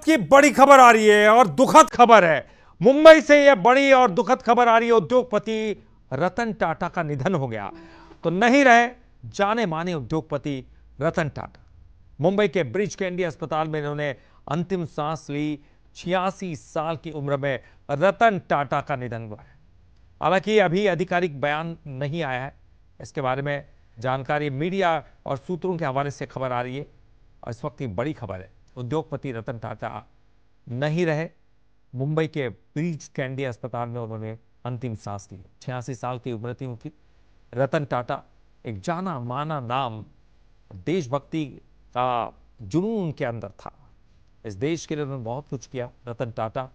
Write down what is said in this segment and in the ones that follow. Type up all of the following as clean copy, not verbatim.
की बड़ी खबर आ रही है और दुखद खबर है। मुंबई से यह बड़ी और दुखद खबर आ रही है। उद्योगपति रतन टाटा का निधन हो गया। तो नहीं रहे जाने माने उद्योगपति रतन टाटा। मुंबई के ब्रिज कैंडी अस्पताल में इन्होंने अंतिम सांस ली। 86 साल की उम्र में रतन टाटा का निधन हुआ है। हालांकि अभी आधिकारिक बयान नहीं आया है। इसके बारे में जानकारी मीडिया और सूत्रों के हवाले से खबर आ रही है और इस वक्त की बड़ी खबर है, उद्योगपति रतन टाटा नहीं रहे। मुंबई के ब्रिज कैंडी अस्पताल में उन्होंने अंतिम सांस ली। 86 साल की उम्र थी उनकी। रतन टाटा एक जाना माना नाम, देशभक्ति का जुनून उनके अंदर था। इस देश के लिए उन्होंने बहुत कुछ किया रतन टाटा।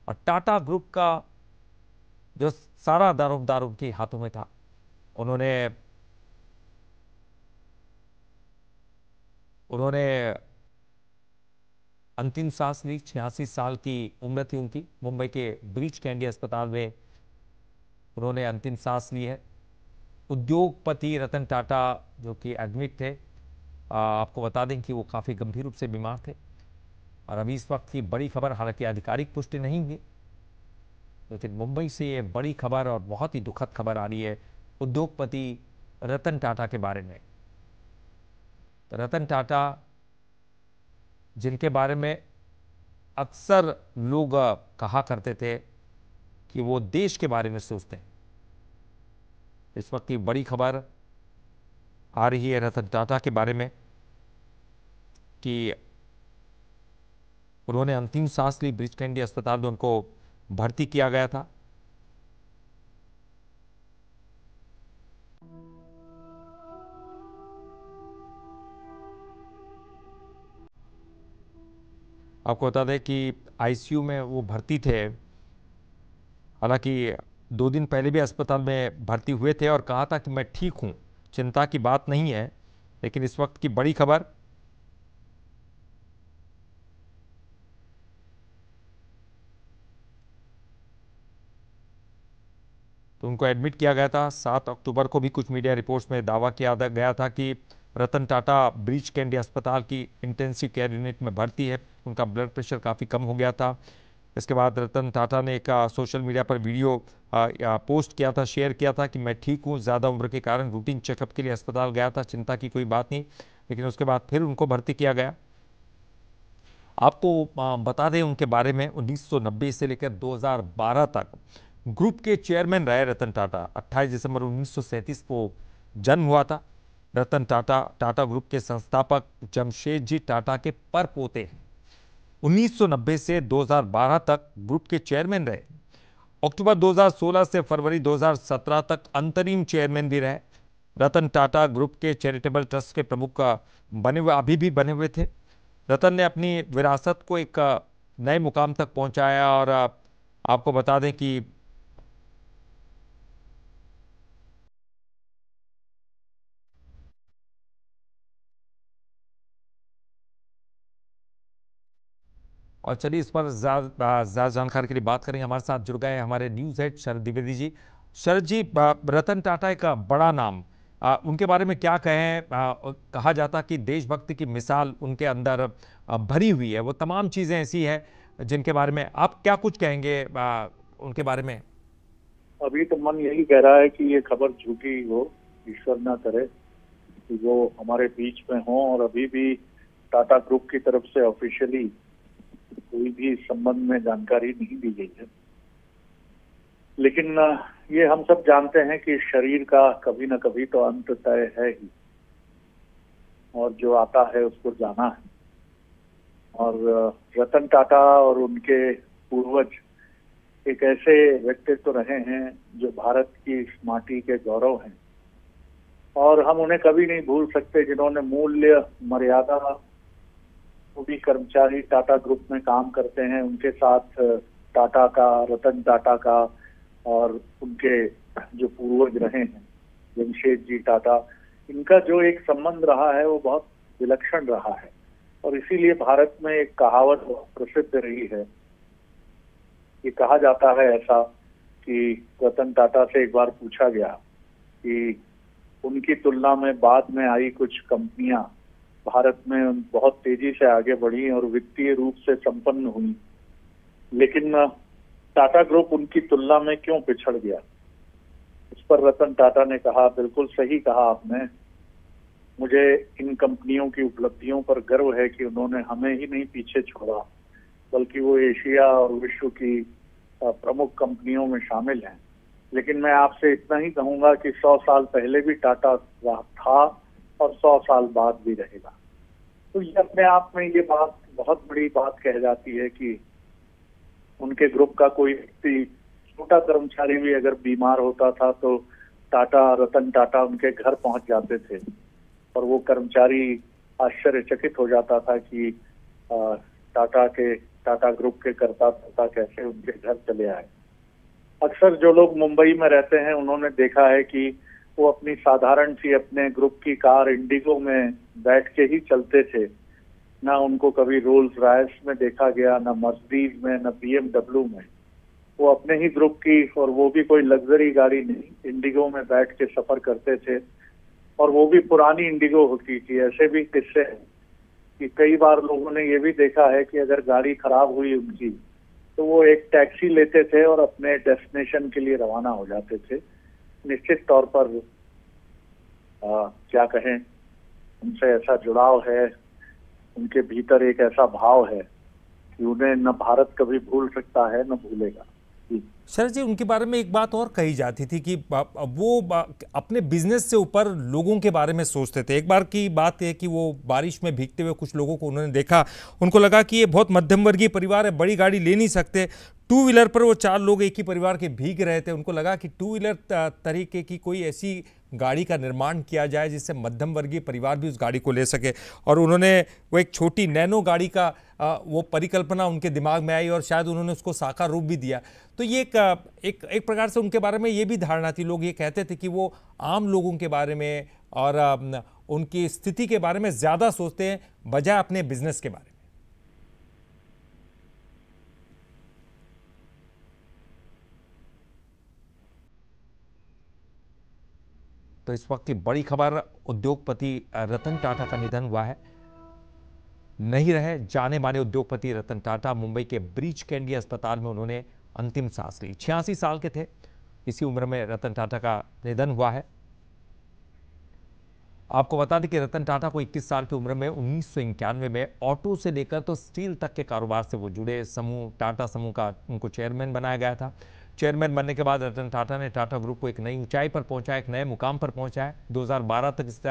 और टाटा ग्रुप का जो सारा दारोमदार उनके हाथों में था। उन्होंने अंतिम सांस ली। 86 साल की उम्र थी उनकी। मुंबई के ब्रिच कैंडी अस्पताल में उन्होंने अंतिम सांस ली है। उद्योगपति रतन टाटा जो कि एडमिट थे, आपको बता दें कि वो काफ़ी गंभीर रूप से बीमार थे। और अभी इस वक्त की बड़ी खबर, हालांकि आधिकारिक पुष्टि नहीं हुई, लेकिन मुंबई से ये बड़ी खबर और बहुत ही दुखद खबर आ रही है उद्योगपति रतन टाटा के बारे में। तो रतन टाटा जिनके बारे में अक्सर लोग कहा करते थे कि वो देश के बारे में सोचते हैं। इस वक्त की बड़ी खबर आ रही है रतन टाटा के बारे में कि उन्होंने अंतिम सांस ली। ब्रिच कैंडी अस्पताल में उनको भर्ती किया गया था। आपको बता दें कि आईसीयू में वो भर्ती थे। हालांकि 2 दिन पहले भी अस्पताल में भर्ती हुए थे और कहा था कि मैं ठीक हूं, चिंता की बात नहीं है। लेकिन इस वक्त की बड़ी खबर, तो उनको एडमिट किया गया था। 7 अक्टूबर को भी कुछ मीडिया रिपोर्ट्स में दावा किया गया था कि रतन टाटा ब्रिच कैंडी अस्पताल की इंटेंसिव केयर यूनिट में भर्ती है। उनका ब्लड प्रेशर काफ़ी कम हो गया था। इसके बाद रतन टाटा ने एक सोशल मीडिया पर वीडियो पोस्ट किया था, शेयर किया था कि मैं ठीक हूँ, ज़्यादा उम्र के कारण रूटीन चेकअप के लिए अस्पताल गया था, चिंता की कोई बात नहीं। लेकिन उसके बाद फिर उनको भर्ती किया गया। आपको बता दें उनके बारे में, 1990 से लेकर 2012 तक ग्रुप के चेयरमैन रहे रतन टाटा। 28 दिसंबर 1937 को जन्म हुआ था। रतन टाटा टाटा ग्रुप के संस्थापक जमशेदजी टाटा के परपोते हैं। 1990 से 2012 तक ग्रुप के चेयरमैन रहे। अक्टूबर 2016 से फरवरी 2017 तक अंतरिम चेयरमैन भी रहे। रतन टाटा ग्रुप के चैरिटेबल ट्रस्ट के प्रमुख बने हुए, अभी भी बने हुए थे। रतन ने अपनी विरासत को एक नए मुकाम तक पहुंचाया। और आपको बता दें कि और चलिए इस पर ज़्यादा जानकारी के लिए बात करेंगे। हमारे साथ जुड़ गए हमारे न्यूज़ हेड शरद द्विवेदी जी। शरद जी, रतन टाटा एक बड़ा नाम, उनके बारे में क्या कहें। कहा जाता कि देशभक्ति की मिसाल उनके अंदर भरी हुई है। वो तमाम चीज़ें ऐसी हैं जिनके बारे में आप क्या कुछ कहेंगे उनके बारे में। अभी तो मन यही कह रहा है कि ये खबर झूठी हो, ईश्वर ना करे कि वो हमारे बीच में हो। और अभी भी टाटा ग्रुप की तरफ से ऑफिशियली कोई भी इस संबंध में जानकारी नहीं दी गई है। लेकिन ये हम सब जानते हैं कि शरीर का कभी न कभी तो अंत तय है ही, और जो आता है उसको जाना है। और रतन टाटा और उनके पूर्वज एक ऐसे व्यक्तित्व रहे हैं जो भारत की इस माटी के गौरव हैं, और हम उन्हें कभी नहीं भूल सकते जिन्होंने मूल्य मर्यादा, वो भी कर्मचारी टाटा ग्रुप में काम करते हैं, उनके साथ टाटा का, रतन टाटा का और उनके जो पूर्वज रहे हैं जमशेदजी टाटा, इनका जो एक संबंध रहा है वो बहुत विलक्षण रहा है। और इसीलिए भारत में एक कहावत प्रसिद्ध रही है। ये कहा जाता है ऐसा कि रतन टाटा से एक बार पूछा गया कि उनकी तुलना में बाद में आई कुछ कंपनियां भारत में बहुत तेजी से आगे बढ़ी और वित्तीय रूप से संपन्न हुई, लेकिन टाटा ग्रुप उनकी तुलना में क्यों पिछड़ गया? इस पर रतन टाटा ने कहा, बिल्कुल सही कहा आपने, मुझे इन कंपनियों की उपलब्धियों पर गर्व है कि उन्होंने हमें ही नहीं पीछे छोड़ा, बल्कि वो एशिया और विश्व की प्रमुख कंपनियों में शामिल हैं। लेकिन मैं आपसे इतना ही कहूंगा कि 100 साल पहले भी टाटा था और 100 साल बाद भी रहेगा। तो ये अपने आप में ये बात बहुत बड़ी बात कह जाती है कि उनके ग्रुप का कोई व्यक्ति, छोटा कर्मचारी भी अगर बीमार होता था तो रतन टाटा उनके घर पहुंच जाते थे और वो कर्मचारी आश्चर्यचकित हो जाता था कि टाटा ग्रुप के कर्ता धर्ता कैसे उनके घर चले आए। अक्सर जो लोग मुंबई में रहते हैं उन्होंने देखा है कि वो अपनी साधारण सी अपने ग्रुप की कार इंडिगो में बैठ के ही चलते थे। ना उनको कभी रोल्स रॉयस में देखा गया, ना मर्सिडीज में, ना BMW में। वो अपने ही ग्रुप की, और वो भी कोई लग्जरी गाड़ी नहीं, इंडिगो में बैठ के सफर करते थे, और वो भी पुरानी इंडिगो होती थी। ऐसे भी किस्से हैं कि कई बार लोगों ने ये भी देखा है कि अगर गाड़ी खराब हुई उनकी तो वो एक टैक्सी लेते थे और अपने डेस्टिनेशन के लिए रवाना हो जाते थे। निश्चित तौर पर क्या कहें, उनसे ऐसा जुड़ाव है, उनके भीतर एक ऐसा भाव है कि उन्हें न भारत कभी भूल सकता है न भूलेगा। शरद जी, उनके बारे में एक बात और कही जाती थी कि वो अपने बिजनेस से ऊपर लोगों के बारे में सोचते थे। एक बार की बात है कि वो बारिश में भीगते हुए कुछ लोगों को उन्होंने देखा, उनको लगा कि ये बहुत मध्यम वर्गीय परिवार है, बड़ी गाड़ी ले नहीं सकते। टू व्हीलर पर वो 4 लोग एक ही परिवार के भीग रहे थे। उनको लगा कि टू व्हीलर तरीके की कोई ऐसी गाड़ी का निर्माण किया जाए जिससे मध्यम वर्गीय परिवार भी उस गाड़ी को ले सके, और उन्होंने वो एक छोटी नैनो गाड़ी का वो परिकल्पना उनके दिमाग में आई और शायद उन्होंने उसको साकार रूप भी दिया। तो ये एक प्रकार से उनके बारे में ये भी धारणा थी, लोग ये कहते थे कि वो आम लोगों के बारे में और उनकी स्थिति के बारे में ज़्यादा सोचते हैं बजाय अपने बिजनेस के बारे में। तो इस वक्त की बड़ी खबर, उद्योगपति रतन टाटा का निधन हुआ है। नहीं रहे जाने माने उद्योगपति रतन टाटा। मुंबई के ब्रीच कैंडी अस्पताल में उन्होंने अंतिम सांस ली। 86 साल के थे। इसी उम्र में रतन टाटा का निधन हुआ है। आपको बता दें कि रतन टाटा को 21 साल की उम्र में 1991 में ऑटो से लेकर तो स्टील तक के कारोबार से वो जुड़े। समूह टाटा समूह का उनको चेयरमैन बनाया गया था। चेयरमैन बनने के बाद रतन टाटा ने टाटा ग्रुप को एक नई ऊंचाई पर पहुंचाया, एक नए मुकाम पर पहुंचाया। 2012 तक इस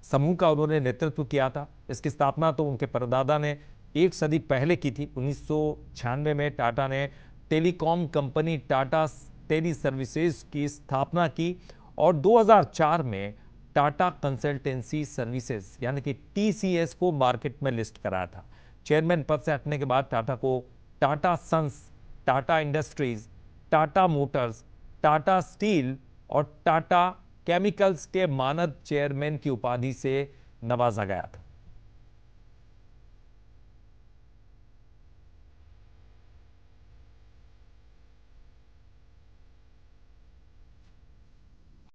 समूह का उन्होंने नेतृत्व किया था। इसकी स्थापना तो उनके परदादा ने 1 सदी पहले की थी। 1996 में टाटा ने telecom company Tata teleservices की स्थापना की और 2004 में टाटा कंसल्टेंसी सर्विसेज यानी कि TCS को मार्केट में लिस्ट कराया था। चेयरमैन पद से हटने के बाद टाटा को Tata Sons, Tata Industries, Tata Motors, Tata Steel और टाटा केमिकल्स के मानद चेयरमैन की उपाधि से नवाजा गया था।